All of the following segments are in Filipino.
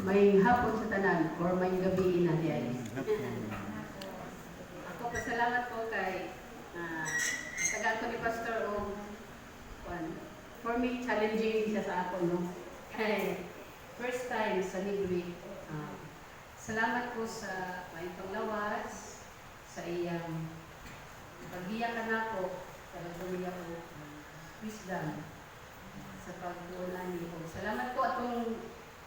May hapon sa tanan or may gabi na diyan. Ako pasalamat ko kay tagaan ko ni Pastor o for me challenging siya sa ako no. Kay first time sa Nigri. Salamat ko sa may panglawas sa iyang pagbiya ka na ko para bumiya ko wisdom sa pagbuulan niyo. Salamat ko atong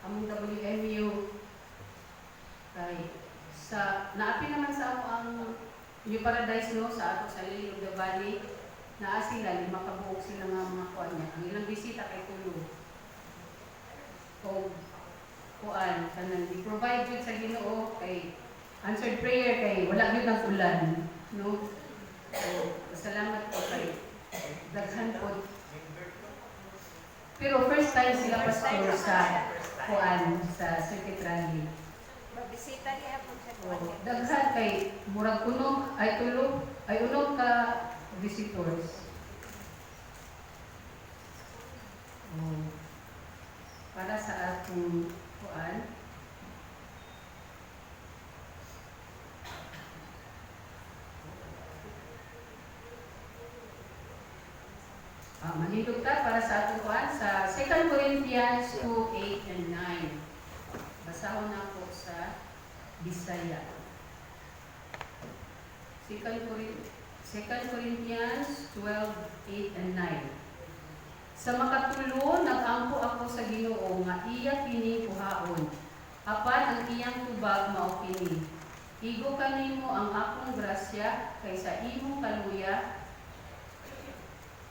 among WMU kay sa naapi naman sa ako ang New Paradise no sa ato sa Lily of the Valley naa sila lima ka buok sila nga mga kuan niya ang ilang bisita kay tulo o kuan kanang i-provide jud sa Ginoo kay answered prayer kay wala gyud ang ulan no so salamat po kay daghan po pero first time sila pastor sa kuan sa circuit rally. Magbisita niya po sa kuan. Daghan kay murag unog ay tulo ay unog ka visitors. Para sa atong kuan manindog ta para sa atong kuan sa 2 Corinthians 2:8 and 9. Basahon na po sa Bisaya. 2 Corinthians 12:8 and 9. Sa makatulo, nag-ampo ako sa Ginoo nga iya kini kuhaon. Apan ang iyang tubag mao kini. Igo kanimo ang akong grasya kaysa imong kaluya.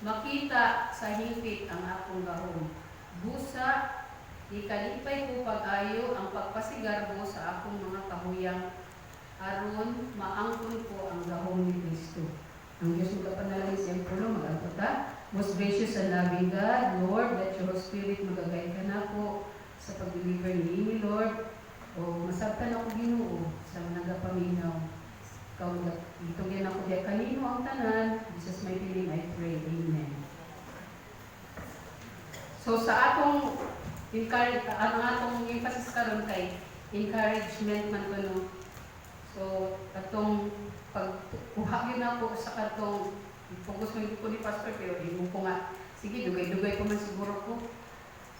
Makita sa hingpit ang akong gahom. Busa, ikalipay ko pag-ayo ang pagpasigarbo sa akong mga kahuyang aron maangkon ko ang gahom ni Kristo. Ang Diyos ng kapanalangin sa Empulo, mag-alpota. Most gracious and loving God, Lord, that your Spirit magagay ka na po sa pag-deliver ni Lord. O masabtan ako Ginoo sa nagapaminaw. Ikaw itugyan ako diya kanino ang tanan. Jesus my name I pray. Amen. So sa atong atong emphasis karon kay encouragement man kuno. So atong pagkuha gyud nako sa katong focus man ko ni Pastor pero imo ko nga sige dugay-dugay ko man siguro ko.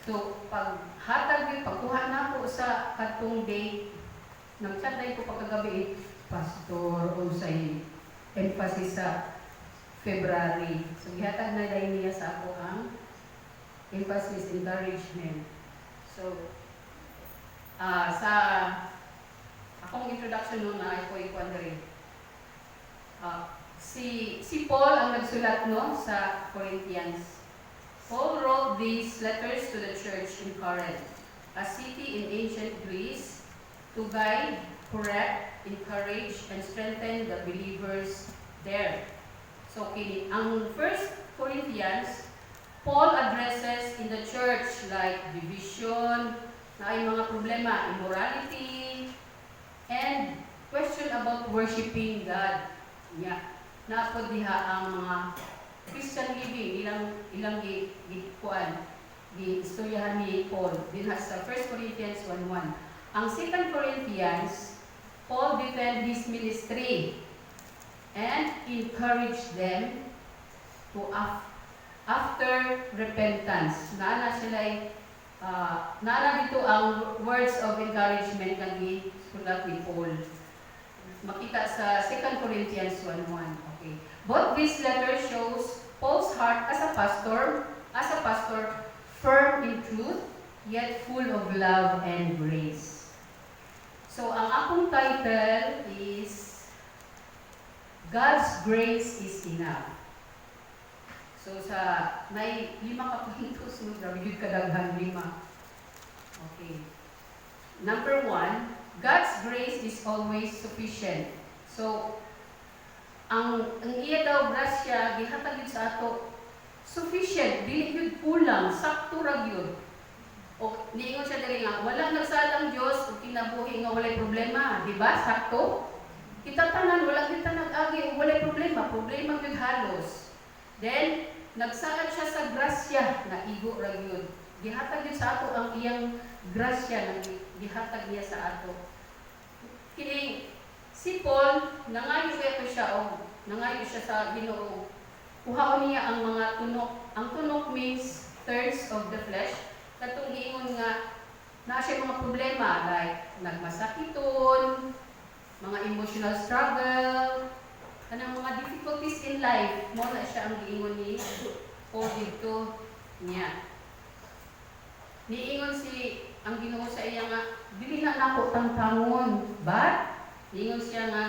So pag hatag gyud pagkuha nako sa katong day nagchat ko pagkagabi Pastor unsay emphasis sa February. So gihatag na dai niya sa ako ang emphasis encouragement. So sa akong introduction noon na ako ikuan diri. Si Paul ang nagsulat no sa Corinthians. Paul wrote these letters to the church in Corinth, a city in ancient Greece, to guide, correct, encourage, and strengthen the believers there. So, ang 1 Corinthians, Paul addresses in the church like division, na ay mga problema, immorality, and question about worshiping God. Yeah. Naapod diha ang mga Christian living, ilang istoryahan ni Paul. Dinha sa 1 Corinthians 1:1. Ang 2 Corinthians, Paul defend his ministry and encourage them to after repentance. Naana dito ang words of encouragement nga gisulat ni Paul. Makita sa 2 Corinthians 1:1. Okay. Both these letters shows Paul's heart as a pastor, firm in truth, yet full of love and grace. So, ang akong title is God's Grace is Enough. So, may 5 ka puntos, grabe yun kadaghan 5. Okay. Number 1, God's grace is always sufficient. So, ang iya daw grasya gihatag gyud sa ato sufficient, dili gyud kulang, sakto ra gyud. O niingon siya diri nga wala nagsalang Dios ug kinabuhi nga walay problema, di ba? Sakto. Kita tanan wala kita nag-agi ug walay problema gyud halos. Then nagsaad siya sa grasya na igo ra gyud gihatag yun sa ato ang iyang grasya nga gihatag niya sa ato. Kini si Paul nangayo ko siya o nangayo siya sa Ginoo. Kuhaon niya ang mga tunok. Ang tunok means thirds of the flesh. Katong giingon nga na siya mga problema like nagmasakiton, mga emotional struggle, kanang mga difficulties in life, mo na siya ang giingon ni Paul dito niya. Niingon si ang Ginoo sa iya nga dili na nako tangtangon, but niingon siya nga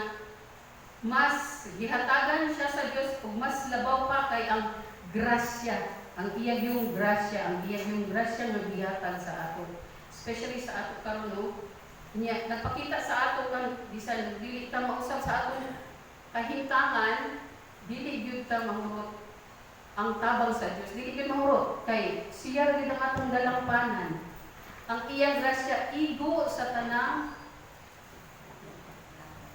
mas gihatagan siya sa Dios ug mas labaw pa kay ang grasya, ang iya yung grasya nga gihatag sa ato. Especially sa ato karon no. Niya nagpakita sa ato kan bisan dili ta mausab sa atong kahintangan, dili gyud ta mahurot ang tabang sa Dios. Dili gyud mahurot kay siya gyud ang atong dalampanan. Ang iyang grasya igo sa tanang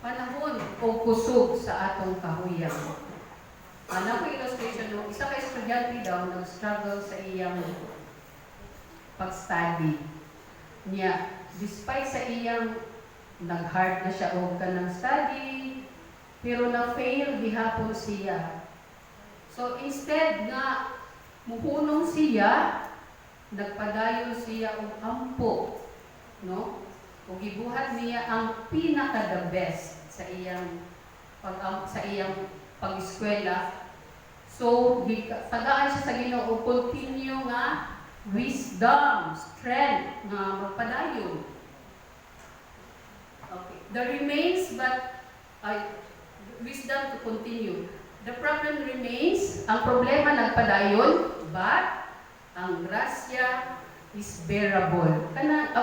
panahon o kusog sa atong kahuyang. Ano ko illustration no? Isa ka estudyante daw nag-struggle sa iyang pag-study niya. Despite sa iyang nag-hard na siya og kanang study, pero na-fail gihapon siya. So instead nga muhunong siya, nagpadayon siya og ampo, no? Ug gibuhat niya ang pinaka the best sa iyang pag-eskwela. So tagaan siya sa Ginoo, continue nga wisdom, strength nga magpadayon. Okay. There remains but wisdom to continue. The problem remains, ang problema nagpadayon, but ang grasya is bearable. Kana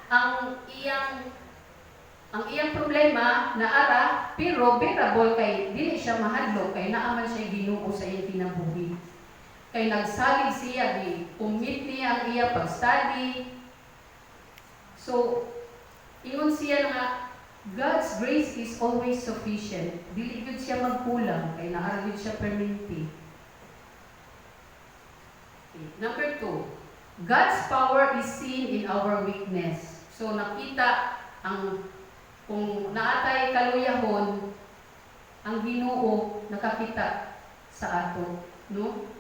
ang iyang problema naara pero bearable kay dili siya mahadlok kay naaman siya Ginoo sa iyang kinabuhi. Kay nagsalig siya di commit niya ang iya pag-study. So ingon siya nga God's grace is always sufficient. Dili gyud siya magkulang kay naara gyud siya permanente. Okay. Number 2, God's power is seen in our weakness. So nakita ang kung naatay kaluyahon ang Ginoo nakakita sa ato, no?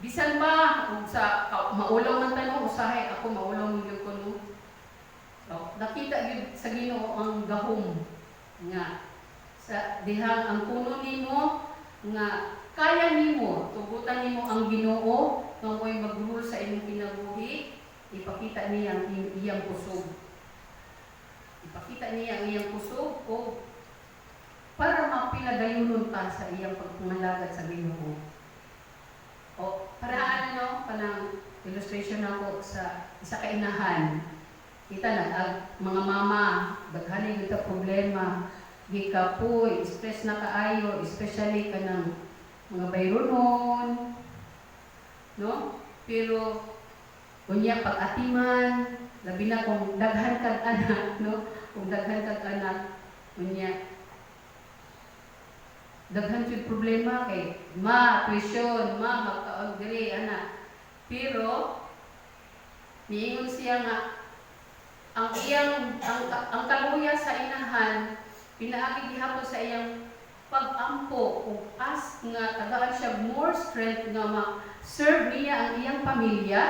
Bisan ba sa maulaw man tanong usahay ako maulaw gyud ko no. So, nakita gyud sa Ginoo ang gahom nga sa dihang ang puno nimo nga kaya nimo tugutan nimo ang Ginoo nga mo'y mag-rule sa imong kinabuhi, ipakita niya ang iyang kusog. Ipakita niya ang iyang kusog o para mapiladayonon ta sa iyang pagpangalagad sa Ginoo. O para ano kanang illustration ako sa isa ka inahan. Kita na mga mama daghan gyud ta problema, gikapoy, stress na kaayo, especially kanang mga bayronon, no? Pero unya pag-atiman, labi na kung daghan kag anak, no? Kung daghan kag anak, unya daghan jud problema kay tuition, magkaon diri anak. Pero niingon siya nga ang kaluya sa inahan pinaagi gihapon sa iyang pag-ampo o as nga tagaan siya more strength nga ma-serve niya ang iyang pamilya,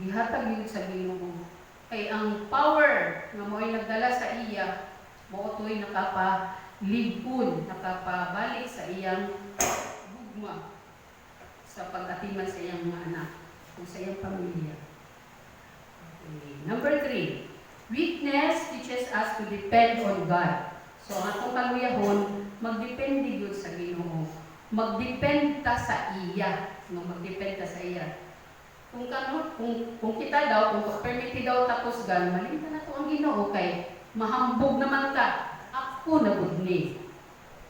gihatag yun sa Ginoo. Kay ang power nga mo'y nagdala sa iya, mootoy nakapalibon, nakapabalik sa iyang gugma sa pag-atiman sa iyang mga anak o sa iyang pamilya. Okay. Number 3, weakness teaches us to depend on God. So, ang atong kaluyahon, magdepende yun sa Ginoo. Magdependa sa iya. No, magdependa sa iya. Kung kita daw, kung permiti daw tapos gan, malimta na to ang Ginoo kay mahambog naman ta. Ako nagudni.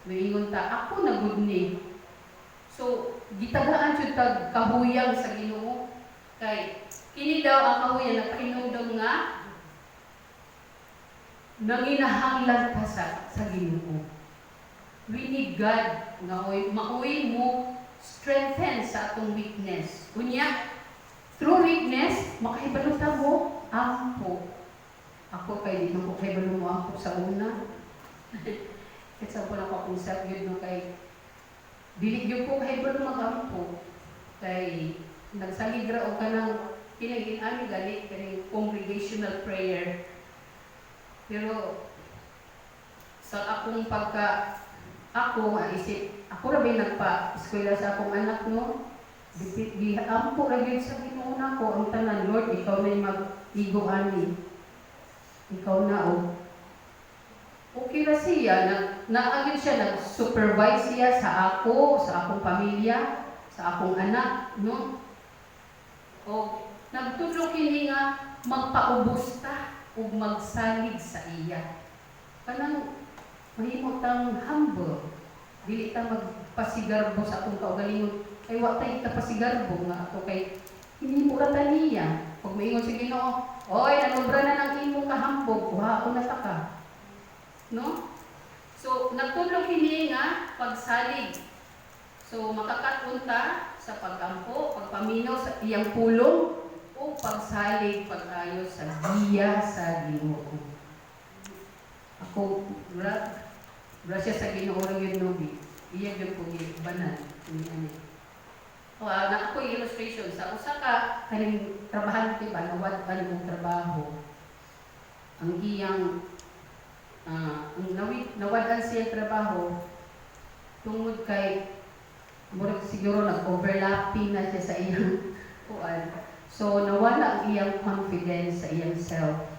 Maingon ta, ako nagudni. So, gitagaan jud tag kahuyang sa Ginoo kay kini daw ang kahuyang nagpahinumdom nga nanginahanglan pa sa Ginoo. We need God nga mauwi mo strengthen sa atong weakness. Unya, Through weakness, makahibalo ta mo ampo. Ako kay di man ko kahibalo mo ampo sa una. Kasi po na ko kung sa yun no kay dili gyud ko kahibalo magampo. Kay nagsaligra o kanang pinagin-ani gali kay congregational prayer. Pero sa akong pagka ako isip, ako ra ba nagpa-eskwela sa akong anak no? Ampo ra gyud sa Ginoo nako ang tanan, Lord, ikaw na mag-igo ani. Ikaw na o. Okay ra siya, naagid siya, nag-supervise siya sa ako, sa akong pamilya, sa akong anak, no? O nagtudlo kini nga magpaubos ta ug magsalig sa iya. Kanang mahimo tang humble. Dili ta magpasigarbo sa akong kaugalingon. Ay wa tay kapasigarbo nga ato kay hindi mo ra taniya. Pag moingon si Ginoo, oy, nanobra na ng imong kahambog, kuha ko na ta ka. No? So nagtudlo kini nga pagsalig. So makakatunta sa pagkampo, pagpaminaw sa iyang pulong o pagsalig pag-ayo sa giya sa Ginoo. Ako grasya sa Ginoo ra gyud nobi. Iya gyud ko gibanan ni ani. Na ako illustration sa usa ka kaning trabahante ba nawad-an og trabaho. Ang iyang nawad-an siya trabaho tungod kay murag siguro nag-overlapping na siya sa iyang kuan. So nawala ang iyang confidence sa iyang self.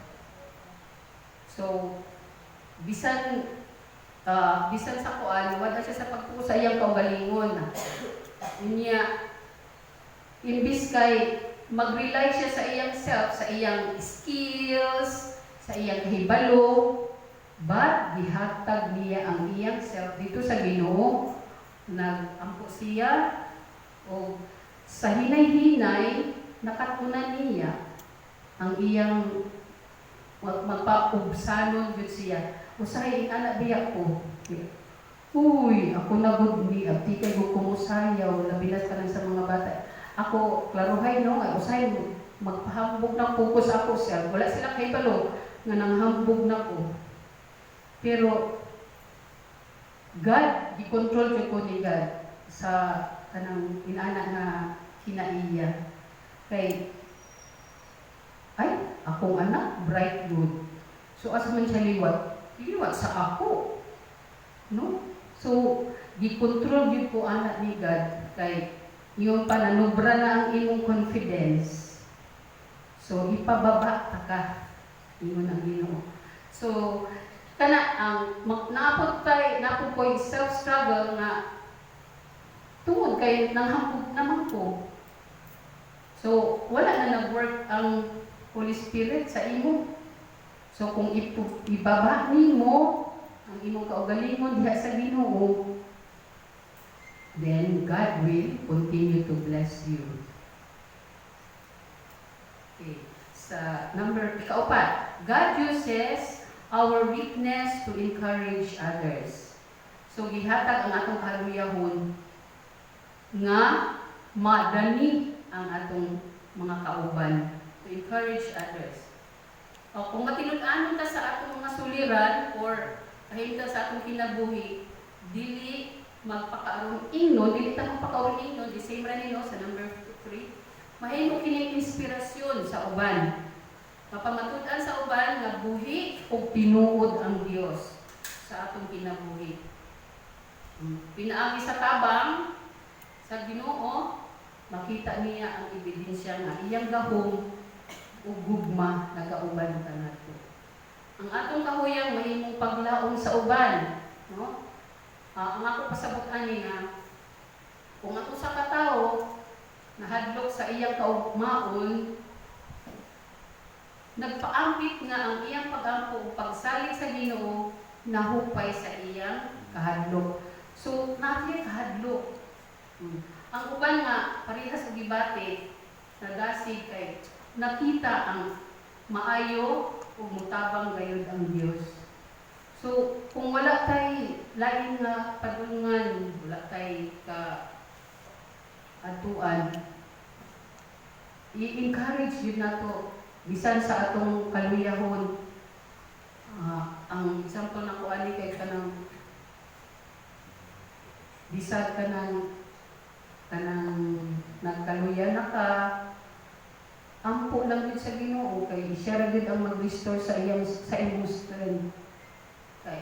So bisan sa kuan, wala siya sa pagtuo sa iyang kaugalingon. Unya imbis kay mag-rely siya sa iyang self, sa iyang skills, sa iyang kahibalo, but gihatag niya ang iyang self dito sa Ginoo. Nag-ampo siya o sa hinay-hinay nakatunan niya ang iyang magpaubsanon jud siya. Usahay anak biya ko. Uy, ako nagud ni abdi kay ko kumusayaw, labilas ka lang sa mga bata. Ako klaruhay no, ay usahay magpahambog na focus ako siya. Wala sila kay balo nga nanghambog na ko. Pero God, gi-control ko ni God sa kanang inana nga kinaiya. Kay ay, akong anak, bright good. So, as man siya liwat sa ako. No? So, gi-control yun ko anak ni God. Kay, yung pananubra na ang imong confidence. So, ipababa ta ka. Ingon ang Ginoo. So, kana ang naapot ko yung self-struggle nga tungod kay nanghambog naman ko. So, wala na nag-work ang Holy Spirit sa imo. So, kung ibaba nimo ang imong kaugalingon diha sa Ginoo, then God will continue to bless you. Okay. Sa number 4, God uses our weakness to encourage others. So, gihatag ang atong kahaluyahon nga madani ang atong mga kauban to encourage others. O, kung matinud-anon ta sa atong mga suliran or kahimta sa atong kinabuhi, dili magpakaaron ingnon, dili ta magpakaaron ingnon, the same ra nino sa number 3. Mahimo kini inspirasyon sa uban. Mapamatud-an sa uban nga buhi ug tinuod ang Dios sa atong kinabuhi. Pinaagi sa tabang sa Ginoo, makita niya ang ebidensya nga iyang gahom ug gugma nagauban kanato. Ang atong kahuyang mahimong paglaom sa uban, no? Ang ako pasabot ani nga kung ato sa katawo nahadlok sa iyang kaugmaon, nagpaambit nga ang iyang pagampo ug pagsalig sa Ginoo nahupay sa iyang kahadlok. So, natin kahadlok. Ang uban nga parehas og gibati nagasig kay nakita ang maayo ug mutabang gayud ang Dios. So, kung wala tay lain nga padulungan, wala tay ka atuan, i-encourage yun nato bisan sa atong kaluyahon. Ang example na ko ani kay kanang bisan kanang nagkaluya na ka, ampo lang yun sa Ginoo kay siya ra gyud ang mag-restore sa imong strength. Kay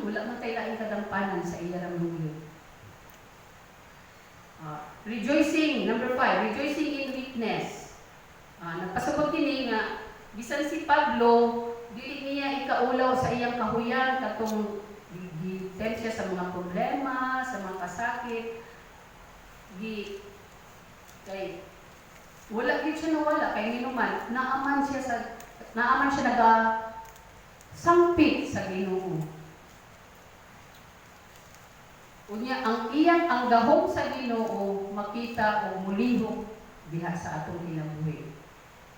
wala man tay laing kadampanan sa iya ra man. Rejoicing, number 5, rejoicing in weakness. Nagpasabot kini nga bisan si Pablo dili niya ikaulaw sa iyang kahuyan katong gitem siya sa mga problema, sa mga kasakit. Kay wala gyud siya nawala kay hinuman naaman siya naga sangpit sa Ginoo. Unya ang gahom sa Ginoo makita o mulihok diha sa atong kinabuhi.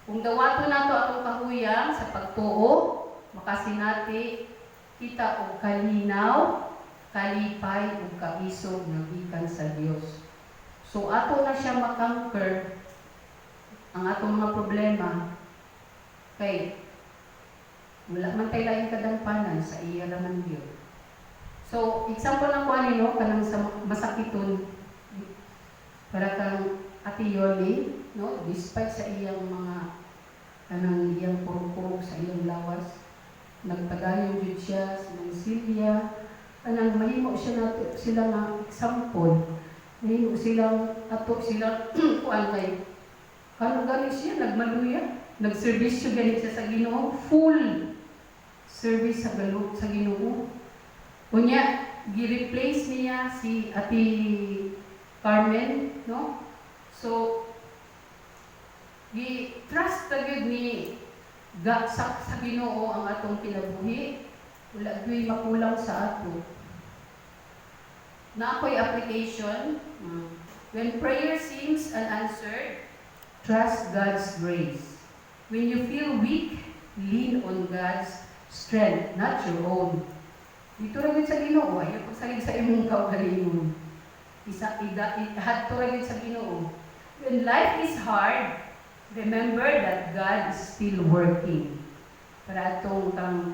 Kung dawato nato atong kahuyang sa pagtuo, makasinati kita og kalinaw, kalipay ug kaisog nga gikan sa Dios. So ato na siya makonquer ang atong mga problema kay wala man tay laing kadampanan sa iya raman Dios. So example lang ko ani no kanang sa masakiton para kang Ate Yoli, no, despite sa iyang mga kanang iyang purok-purok sa iyang lawas, nagpadayon jud siya sa mga Silvia, kanang mahimo siya nato sila nga example. Mahimo silang kuan kay kanang gani siya nagmaluya, nagserbisyo gani siya sa Ginoo, full service sa Ginoo. Unya gi-replace niya si Ate Carmen, no? So, gi-trust tagid ni sa Ginoo ang atong kinabuhi. Wala gyud makulang sa ato. Na ako'y application, when prayer seems unanswered, trust God's grace. When you feel weak, lean on God's strength, not your own. Dito rin sa Ginoo, ayaw pagsalig sa imong kaugalingon. Ihadto rin sa Ginoo. When life is hard, remember that God is still working. Para itong kang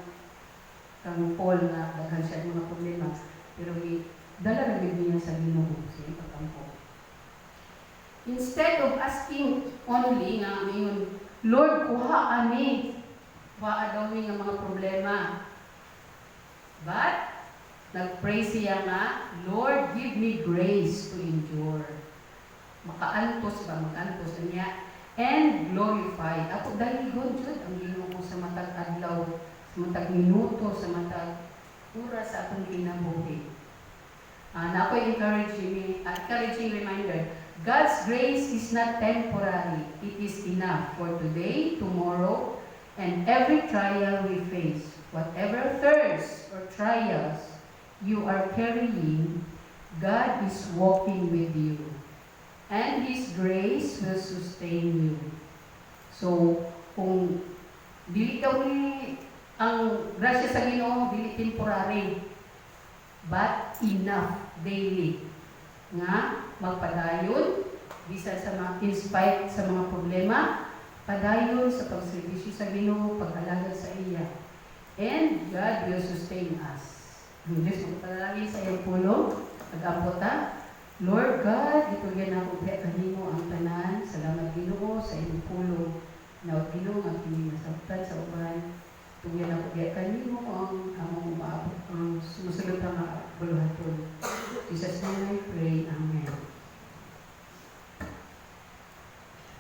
Paul na daghan siya mga problema, pero dala na niya sa Ginoo sa iyong pagkampo. Instead of asking only nga ngayon, Lord, kuha daw mi nga mga problema. But nag-pray siya nga, Lord, give me grace to endure. Mag-antos niya, and glorify. Ako daligon jud ang Ginoo sa matag adlaw, sa matag minuto, sa matag oras sa atong kinabuhi. Na ako'y encouraging reminder, God's grace is not temporary. It is enough for today, tomorrow, and every trial we face. Whatever thirst or trials you are carrying, God is walking with you. And His grace will sustain you. So, kung dili daw ni ang grasya sa Ginoo, dili temporary, but enough daily nga magpadayon bisan sa mga in-spite sa mga problema, padayon sa pagserbisyo sa Ginoo, pag-alagad sa iya. And God will sustain us. Ang Diyos magpadalangin sa iyong pulong, pag-ambota, Lord God, ituloy na ako kanimo ang tanan. Salamat Ginoo sa iyong pulong. Nawag Ginoo ang kini masabtan sa uban. Ituloy na ako kanimo